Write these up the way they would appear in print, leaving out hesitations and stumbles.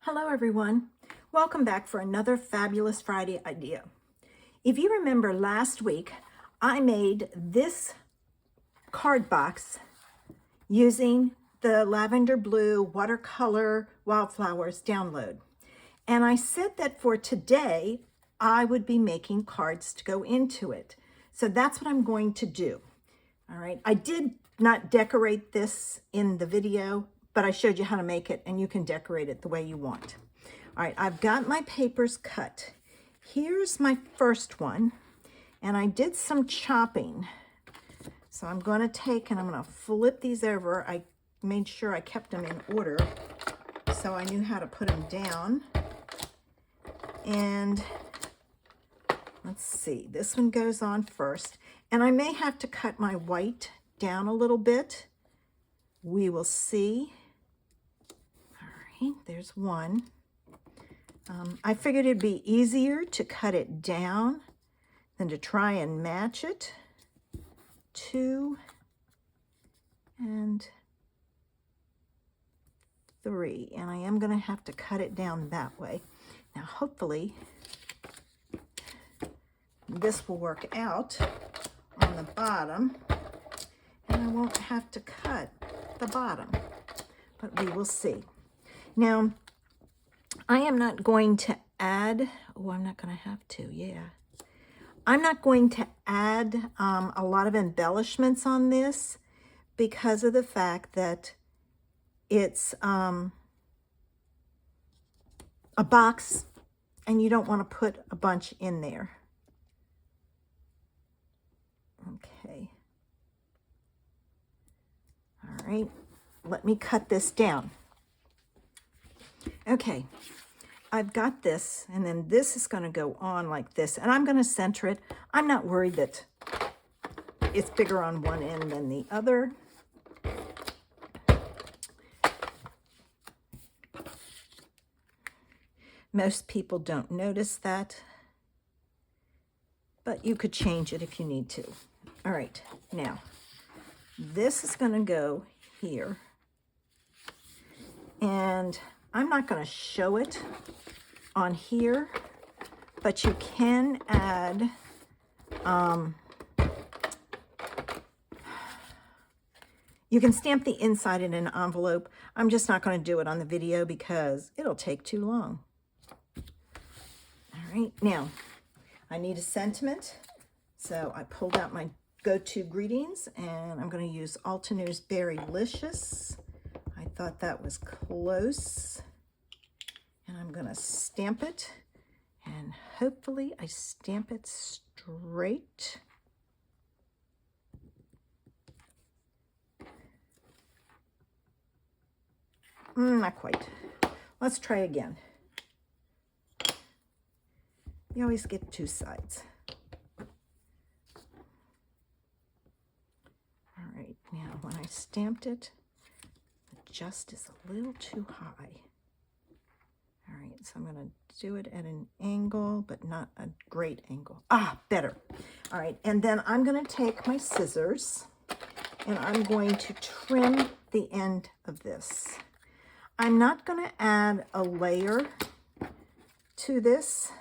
Hello everyone. Welcome back for another fabulous Friday idea. If you remember last week, I made this card box using the Lavender Blue Watercolor Wildflowers download. And I said that for today, I would be making cards to go into it. So that's what I'm going to do. All right. I did not decorate this in the video, but I showed you how to make it and you can decorate it the way you want. All right, I've got my papers cut. Here's my first one, and I did some chopping. So I'm going to take and I'm going to flip these over. I made sure I kept them in order so I knew how to put them down. And let's see, this one goes on first. And I may have to cut my white down a little bit. We will see. All right, there's one. I figured it'd be easier to cut it down than to try and match it. 2 and 3. And I am going to have to cut it down that way. Now, hopefully, this will work out on the bottom, and I won't have to cut the bottom, but we will see. Now, I am not going to add, I'm not going to have to, yeah. I'm not going to add a lot of embellishments on this because of the fact that it's a box and you don't want to put a bunch in there. Okay. All right, let me cut this down. Okay, I've got this, and then this is going to go on like this, and I'm going to center it. I'm not worried that it's bigger on one end than the other. Most people don't notice that, but you could change it if you need to. All right, now, this is going to go here, and I'm not going to show it on here, but you can add you can stamp the inside in an envelope. I'm just not going to do it on the video because it'll take too long. All right, now I need a sentiment, so I pulled out my go-to greetings, and I'm going to use Altenews Berrylicious. I thought that was close, and I'm going to stamp it, and hopefully I stamp it straight. Not quite. Let's try again. You always get two sides. All right, now when I stamped it, just is a little too high. All right, so I'm going to do it at an angle, but not a great angle. Better. All right, and then I'm going to take my scissors and I'm going to trim the end of this. I'm not going to add a layer to this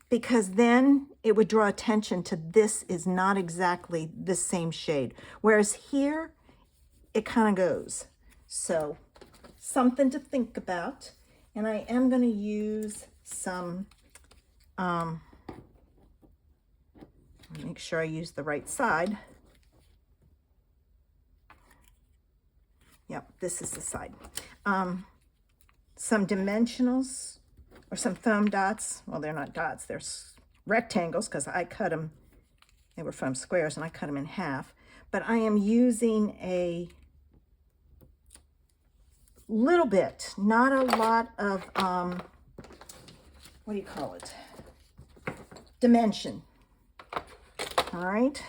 because then it would draw attention to this is not exactly the same shade. Whereas here, it kind of goes. So something to think about. And I am going to use some, make sure I use the right side. Yep, this is the side. Some dimensionals or some foam dots. Well, they're not dots, they're rectangles because I cut them. They were foam squares and I cut them in half. But I am using a little bit, not a lot of, what do you call it? Dimension. All right.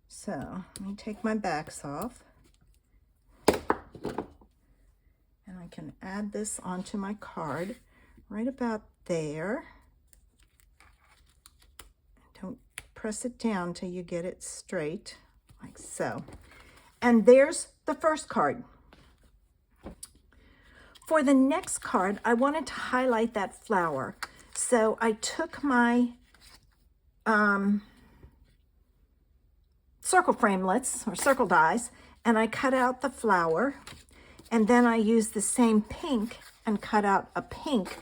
So let me take my backs off. And I can add this onto my card right about there. Don't press it down till you get it straight, like so. And there's the first card. For the next card, I wanted to highlight that flower. So I took my circle framelits or circle dies, and I cut out the flower, and then I used the same pink and cut out a pink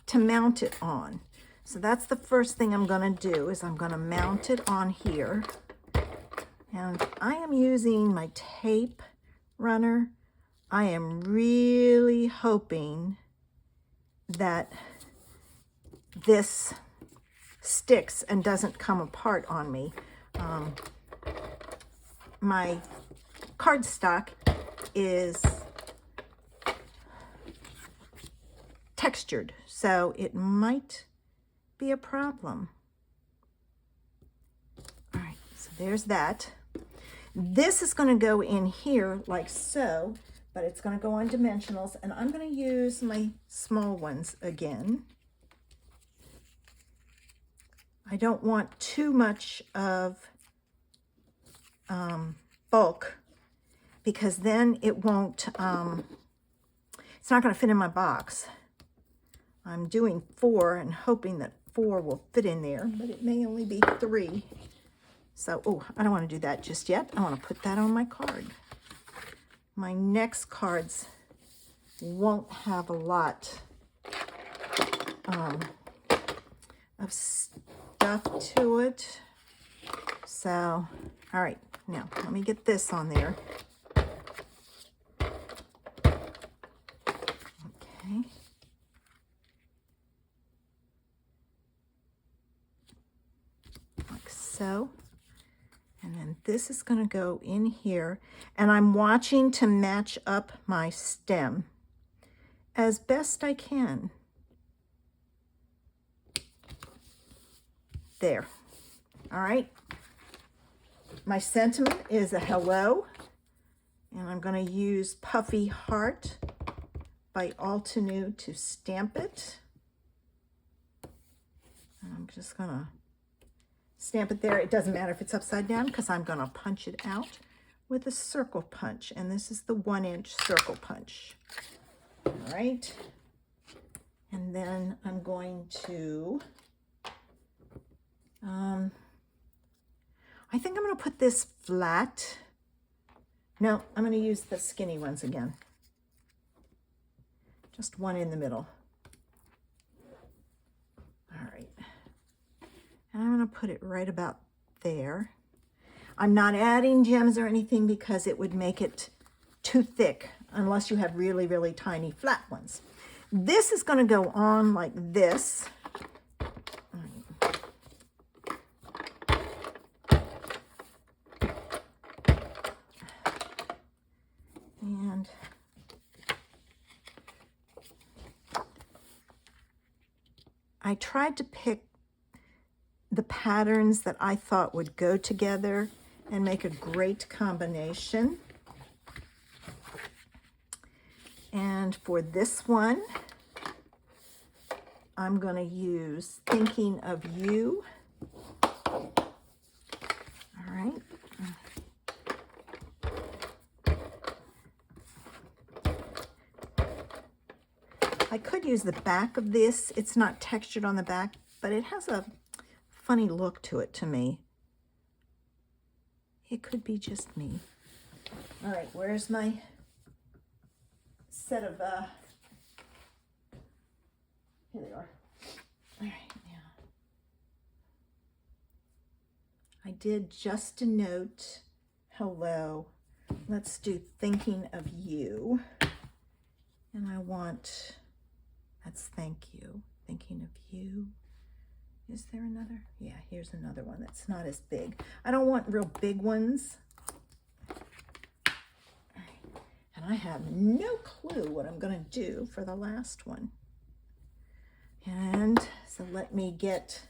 to mount it on. So that's the first thing I'm going to do, is I'm going to mount it on here. And I am using my tape runner. I am really hoping that this sticks and doesn't come apart on me. My cardstock is textured, so it might be a problem. All right, so there's that. This is going to go in here like so, but it's going to go on dimensionals, and I'm going to use my small ones again. I don't want too much of bulk, because then it won't, it's not going to fit in my box. I'm doing 4 and hoping that 4 will fit in there, but it may only be 3. So, oh, I don't want to do that just yet. I want to put that on my card. My next cards won't have a lot of stuff to it. So, all right, now let me get this on there. Okay. Like so. And then this is going to go in here, and I'm watching to match up my stem as best I can. There. All right. My sentiment is a hello, and I'm going to use Puffy Heart by Altenew to stamp it. And I'm just going to stamp it there. It doesn't matter if it's upside down, because I'm going to punch it out with a circle punch, and this is the 1-inch circle punch. All right. And then I'm going to, I think I'm going to put this flat. No, I'm going to use the skinny ones again. Just one in the middle. All right. And I'm going to put it right about there. I'm not adding gems or anything because it would make it too thick unless you have really, really tiny flat ones. This is going to go on like this. And I tried to pick the patterns that I thought would go together and make a great combination. And for this one, I'm going to use Thinking of You. All right. I could use the back of this. It's not textured on the back, but it has a funny look to it to me. It could be just me. All right, where's my set of, here they are. All right, now. I did Just a Note, hello. Let's do Thinking of You. And I want, that's Thank You, Thinking of You. Is there another? Yeah, here's another one that's not as big. I don't want real big ones. All right. And I have no clue what I'm going to do for the last one. And so let me get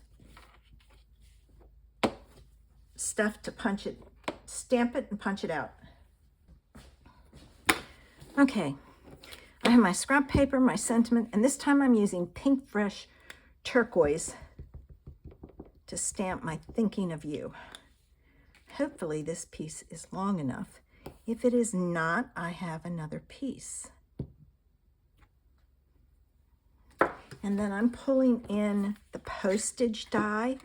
stuff to punch it, stamp it and punch it out. Okay. I have my scrap paper, my sentiment, and this time I'm using Pink Fresh Turquoise to stamp my Thinking of You. Hopefully this piece is long enough. If it is not, I have another piece. And then I'm pulling in the postage die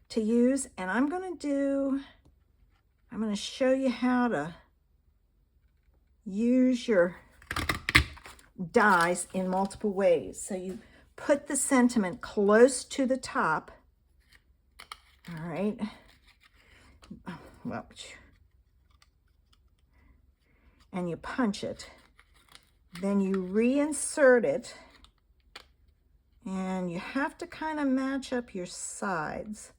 to use, and I'm going to show you how to use your dies in multiple ways. So you put the sentiment close to the top. All right. Well, and you punch it. Then you reinsert it, and you have to kind of match up your sides.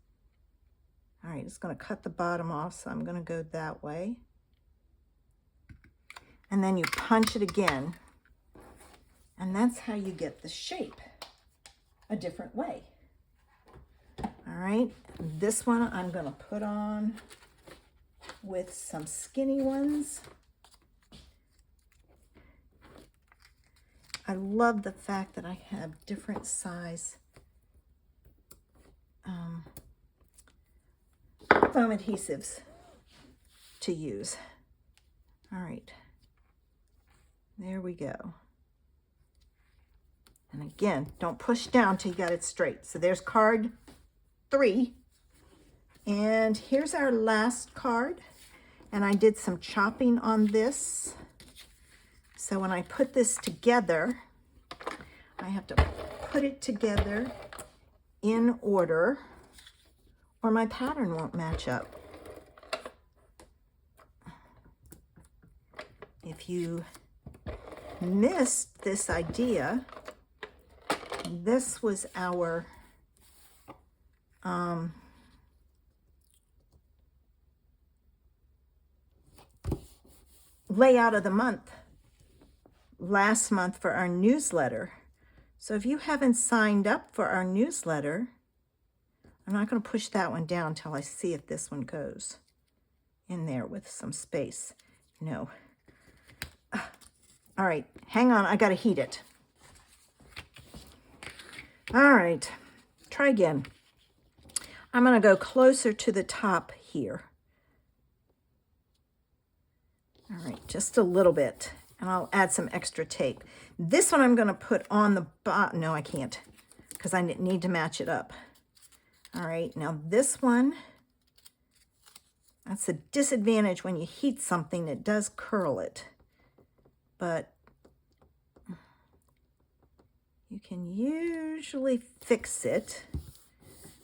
All right, it's going to cut the bottom off, so I'm going to go that way. And then you punch it again. And that's how you get the shape a different way. All right, this one I'm going to put on with some skinny ones. I love the fact that I have different size foam adhesives to use. All right, there we go. And again, don't push down till you got it straight. So there's card 3. And here's our last card. And I did some chopping on this. So when I put this together, I have to put it together in order, or my pattern won't match up. If you missed this idea, this was our layout of the month last month for our newsletter. So if you haven't signed up for our newsletter, I'm not going to push that one down until I see if this one goes in there with some space. No. All right, hang on, I got to heat it. All right, try again. I'm going to go closer to the top here. All right, just a little bit, and I'll add some extra tape. This one I'm going to put on the bottom. No, I can't, because I need to match it up. All right, now this one, that's a disadvantage when you heat something, it does curl it. But you can usually fix it.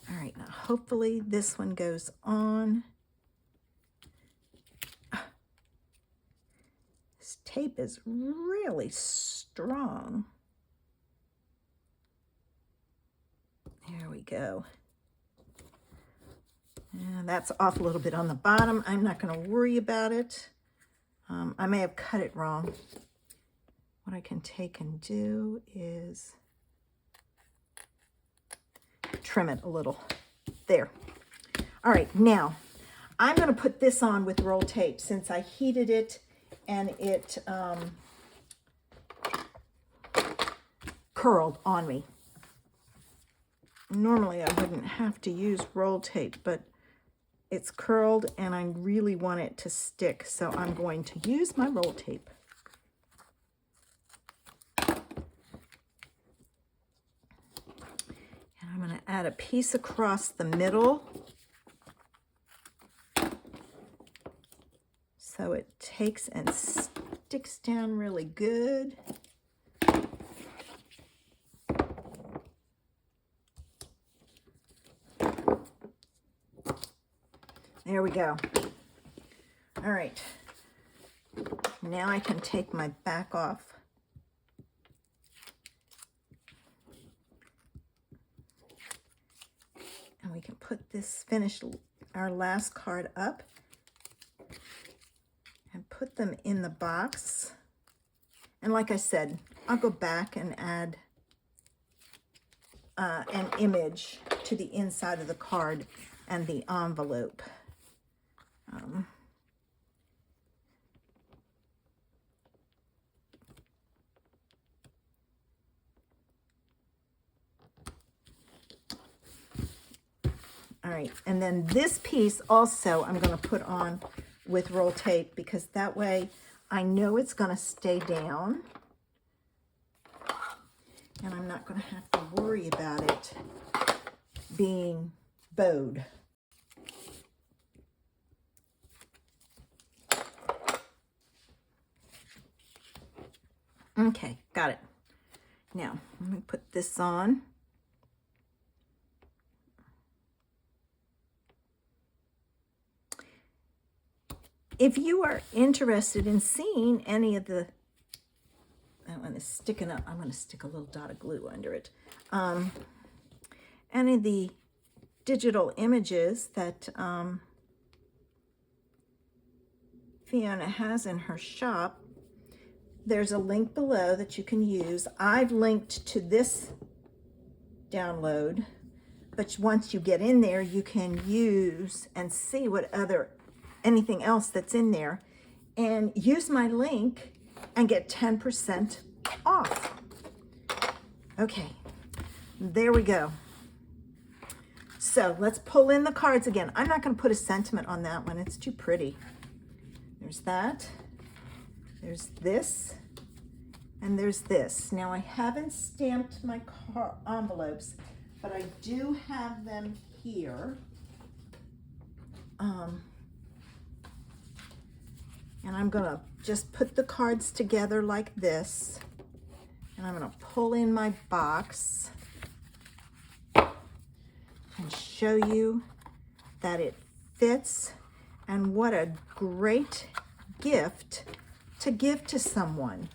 All right, now hopefully this one goes on. This tape is really strong. There we go. And that's off a little bit on the bottom. I'm not going to worry about it. I may have cut it wrong. What I can take and do is trim it a little. There. All right, now I'm going to put this on with roll tape since I heated it and it curled on me. Normally I wouldn't have to use roll tape, but it's curled and I really want it to stick, so I'm going to use my roll tape. And I'm going to add a piece across the middle so it takes and sticks down really good. There we go. All right. Now I can take my back off. And we can put this, finish our last card up and put them in the box. And like I said, I'll go back and add an image to the inside of the card and the envelope. All right, and then this piece also I'm going to put on with roll tape because that way I know it's going to stay down and I'm not going to have to worry about it being bowed. Okay, got it. Now, let me put this on. If you are interested in seeing any of the, that one is sticking up. I'm going to stick a little dot of glue under it. Any of the digital images that Fiona has in her shop, there's a link below that you can use. I've linked to this download, but once you get in there, you can use and see what anything else that's in there, and use my link and get 10% off. Okay, there we go. So let's pull in the cards again. I'm not going to put a sentiment on that one. It's too pretty. There's that. There's this. And there's this. Now I haven't stamped my envelopes, but I do have them here. And I'm going to just put the cards together like this. And I'm going to pull in my box and show you that it fits, and what a great gift to give to someone.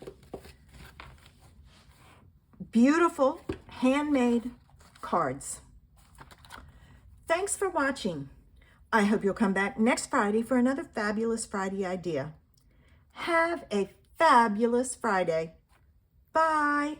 Beautiful handmade cards. Thanks for watching. I hope you'll come back next Friday for another Fabulous Friday idea. Have a fabulous Friday. Bye.